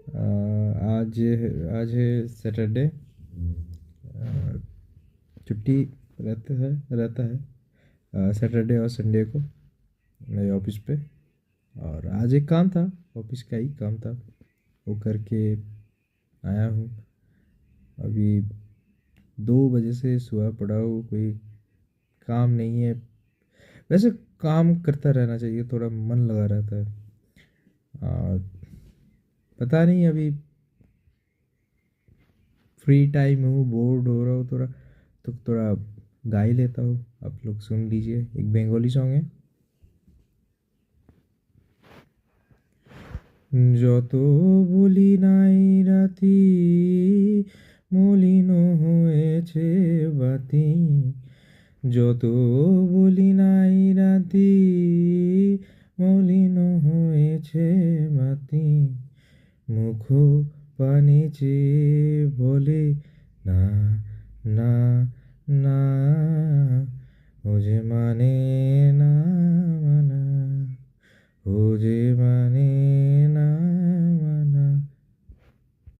आज आज है सैटरडे। छुट्टी रहता है सैटरडे और संडे को मेरे ऑफिस पे। और आज एक काम था, ऑफिस का ही काम था, वो करके आया हूँ। अभी 2 बजे से सोया पड़ा हूँ, कोई काम नहीं है। वैसे काम करता रहना चाहिए, थोड़ा मन लगा रहता है। और पता नहीं, अभी फ्री टाइम हूँ, बोर्ड हो रहा हूँ थोड़ा, तो थोड़ा गा ही लेता हूँ। आप लोग सुन लीजिए, एक बंगाली सॉन्ग है। যত বলি নাই রাতি মলিন হয়েছে বাতি, যত বলি নাই রাতি মলিন হয়েছে বাতি, মুখ পানে চেয়ে বলে না, না, না, ও যে মানে না, মানা, ও যে মানে